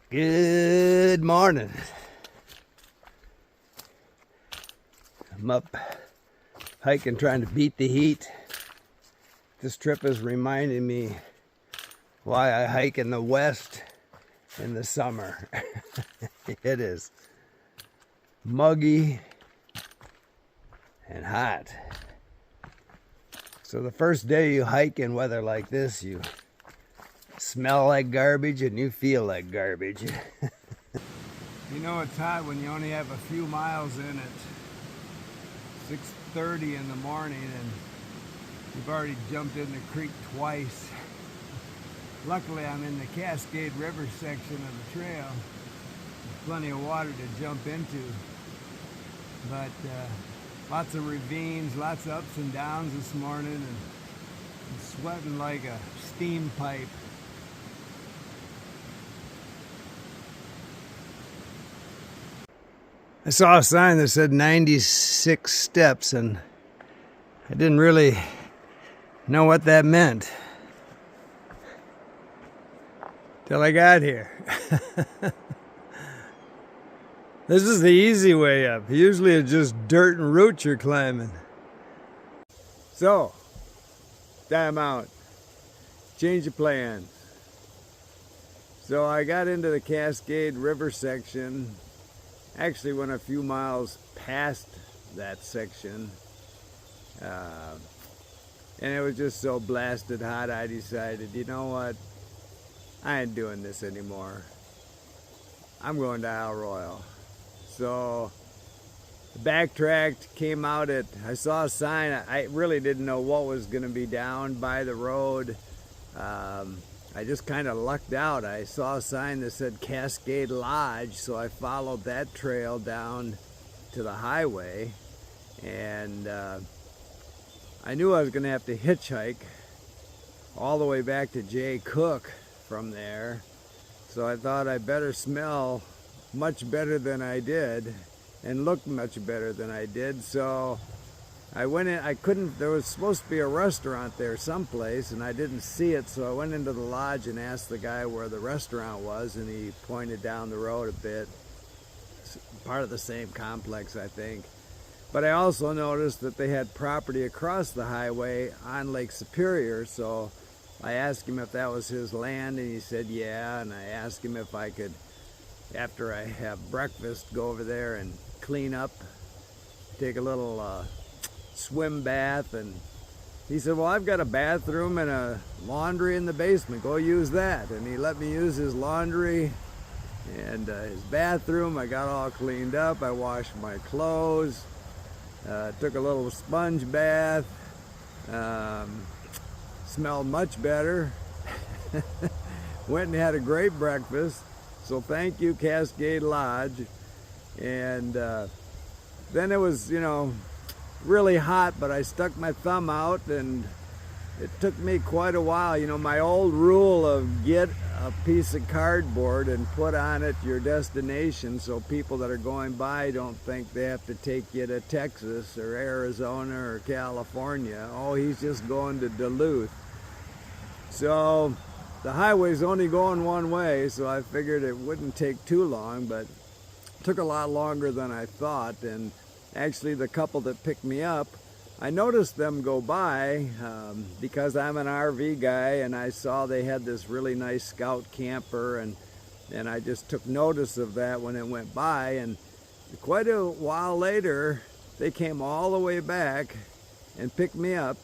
Good morning. I'm up hiking, trying to beat the heat. This trip is reminding me why I hike in the west in the summer. It is muggy and hot. So the first day you hike in weather like this, you smell like garbage and you feel like garbage. You know it's hot when you only have a few miles in at 6:30 in the morning and you've already jumped in the creek twice. Luckily I'm in the Cascade River section of the trail. There's plenty of water to jump into, but lots of ravines, lots of ups and downs this morning, and I'm sweating like a steam pipe. I saw a sign that said 96 steps, and I didn't really know what that meant till I got here. This is the easy way up. Usually it's just dirt and roots you're climbing. So, time out. Change of plans. So I got into the Cascade River section. Actually went a few miles past that section. And it was just so blasted hot, I decided, you know what? I ain't doing this anymore. I'm going to Isle Royale. So backtracked, came out at, I saw a sign. I really didn't know what was going to be down by the road. I just kind of lucked out. I saw a sign that said Cascade Lodge, so I followed that trail down to the highway, and I knew I was going to have to hitchhike all the way back to Jay Cook from there, so I thought I better smell much better than I did and look much better than I did. So I went in. I couldn't, there was supposed to be a restaurant there someplace and I didn't see it, so I went into the lodge and asked the guy where the restaurant was, and he pointed down the road a bit. It's part of the same complex, I think. But I also noticed that they had property across the highway on Lake Superior, so I asked him if that was his land, and he said yeah, and I asked him if I could, after I have breakfast, go over there and clean up, take a little swim bath, and he said, well, I've got a bathroom and a laundry in the basement, go use that. And he let me use his laundry and his bathroom. I got all cleaned up, I washed my clothes, took a little sponge bath, smelled much better. Went and had a great breakfast, so thank you, Cascade Lodge. And then it was, you know, really hot, but I stuck my thumb out, and it took me quite a while. You know, my old rule of get a piece of cardboard and put on it your destination, so people that are going by don't think they have to take you to Texas or Arizona or California. Oh, he's just going to Duluth. So the highway's only going one way, so I figured it wouldn't take too long, but it took a lot longer than I thought. And actually the couple that picked me up, I noticed them go by because I'm an RV guy, and I saw they had this really nice Scout camper, and I just took notice of that when it went by. And quite a while later they came all the way back and picked me up.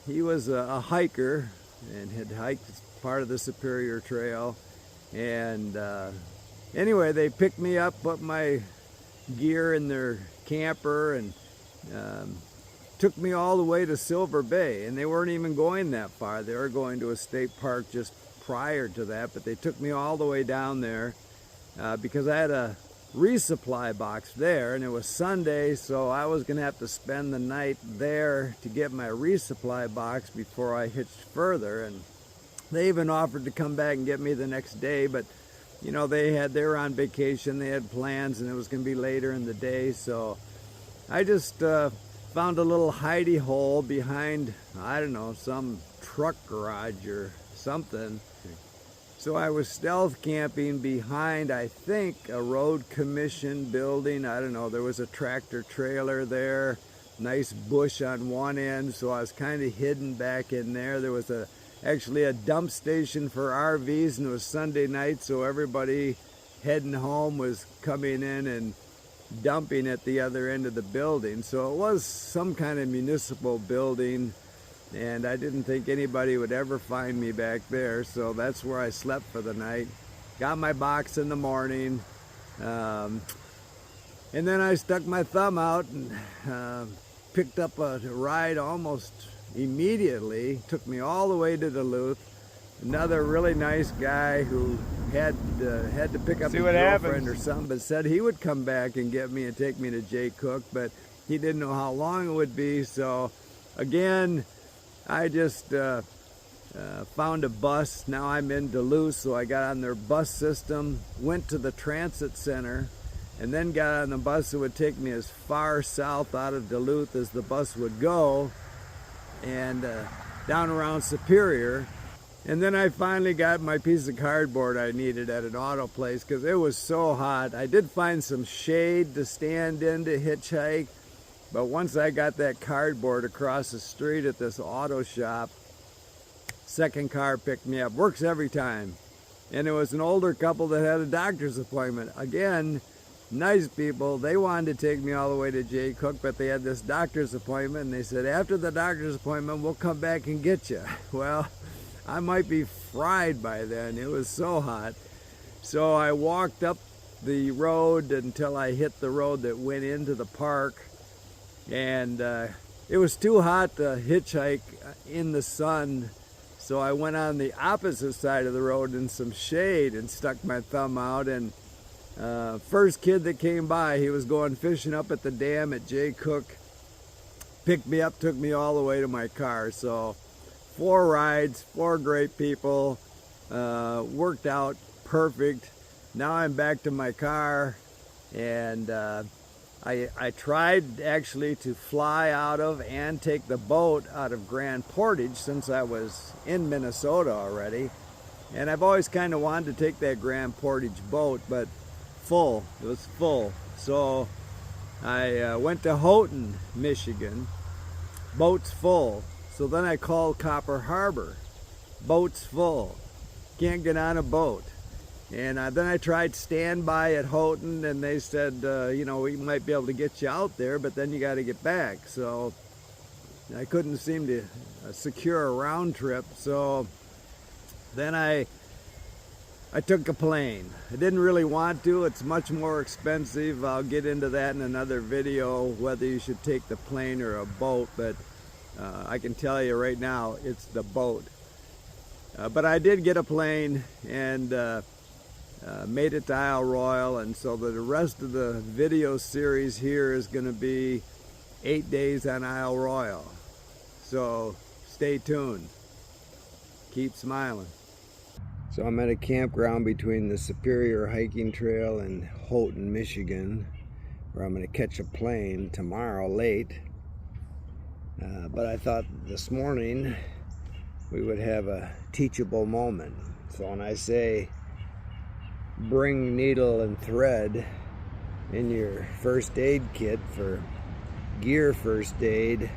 He was a hiker and had hiked part of the Superior Trail, and anyway, they picked me up, put my gear in their camper, and took me all the way to Silver Bay. And they weren't even going that far. They were going to a state park just prior to that, but they took me all the way down there because I had a resupply box there, and it was Sunday, so I was gonna have to spend the night there to get my resupply box before I hitched further. And they even offered to come back and get me the next day, but you know, they were on vacation, they had plans, and it was gonna be later in the day, so I just found a little hidey hole behind, I don't know, some truck garage or something, So I was stealth camping behind, I think, a road commission building. I don't know, there was a tractor trailer there, nice bush on one end, so I was kind of hidden back in there. There was actually a dump station for RVs, and it was Sunday night, so everybody heading home was coming in and dumping at the other end of the building. So it was some kind of municipal building, and I didn't think anybody would ever find me back there, so that's where I slept for the night. Got my box in the morning, and then I stuck my thumb out and picked up a ride almost immediately. Took me all the way to Duluth. Another really nice guy who had to pick up his girlfriend or something, but said he would come back and get me and take me to Jay Cook, but he didn't know how long it would be. So again, I just found a bus. Now I'm in Duluth, so I got on their bus system, went to the transit center, and then got on the bus that would take me as far south out of Duluth as the bus would go, and down around Superior. And then I finally got my piece of cardboard I needed at an auto place because it was so hot. I did find some shade to stand in to hitchhike, but once I got that cardboard across the street at this auto shop, second car picked me up. Works every time. And it was an older couple that had a doctor's appointment. Again, nice people. They wanted to take me all the way to Jay Cook, but they had this doctor's appointment, and they said, after the doctor's appointment, we'll come back and get you. Well, I might be fried by then. It was so hot. So I walked up the road until I hit the road that went into the park, and it was too hot to hitchhike in the sun, so I went on the opposite side of the road in some shade and stuck my thumb out. And first kid that came by, he was going fishing up at the dam at Jay Cook, picked me up, took me all the way to my car. So 4 rides, 4 great people, worked out perfect. Now I'm back to my car, and I tried actually to fly out of and take the boat out of Grand Portage since I was in Minnesota already. And I've always kind of wanted to take that Grand Portage boat, but full, it was full. So I went to Houghton, Michigan, boat's full. So then I called Copper Harbor, boat's full, can't get on a boat. And then I tried standby at Houghton, and they said, you know, we might be able to get you out there, but then you got to get back. So I couldn't seem to secure a round trip. So then I took a plane. I didn't really want to. It's much more expensive. I'll get into that in another video, whether you should take the plane or a boat. But I can tell you right now, it's the boat. But I did get a plane and made it to Isle Royale, and so the rest of the video series here is going to be 8 days on Isle Royale. So stay tuned. Keep smiling. So I'm at a campground between the Superior Hiking Trail and Houghton, Michigan, where I'm going to catch a plane tomorrow late. But I thought this morning we would have a teachable moment. So when I say bring needle and thread in your first aid kit for gear first aid,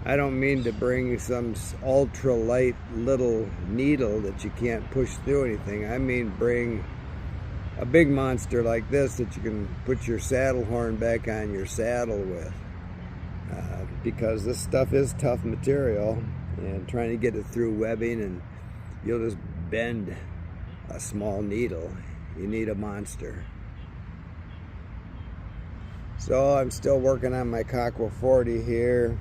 I don't mean to bring some ultra light little needle that you can't push through anything. I mean bring a big monster like this that you can put your saddle horn back on your saddle with, because this stuff is tough material, and trying to get it through webbing, and you'll just bend a small needle. You need a monster. So I'm still working on my Cockwell 40 here.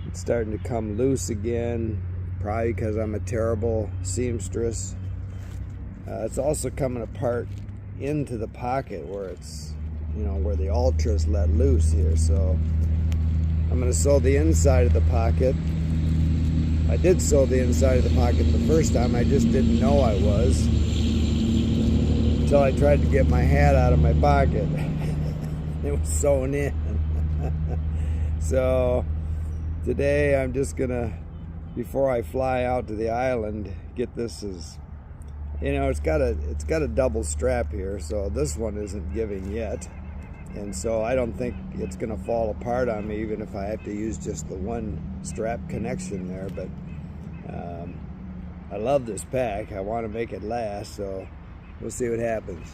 It's starting to come loose again, probably because I'm a terrible seamstress. It's also coming apart into the pocket where it's, you know, where the ultra's let loose here. So I'm going to sew the inside of the pocket. I did sew the inside of the pocket the first time, I just didn't know I was until I tried to get my hat out of my pocket. It was sewn in. So today I'm just gonna before I fly out to the island, get this as, you know, it's got a double strap here, so this one isn't giving yet. And so I don't think it's gonna fall apart on me, even if I have to use just the one strap connection there. But I love this pack. I want to make it last, so we'll see what happens.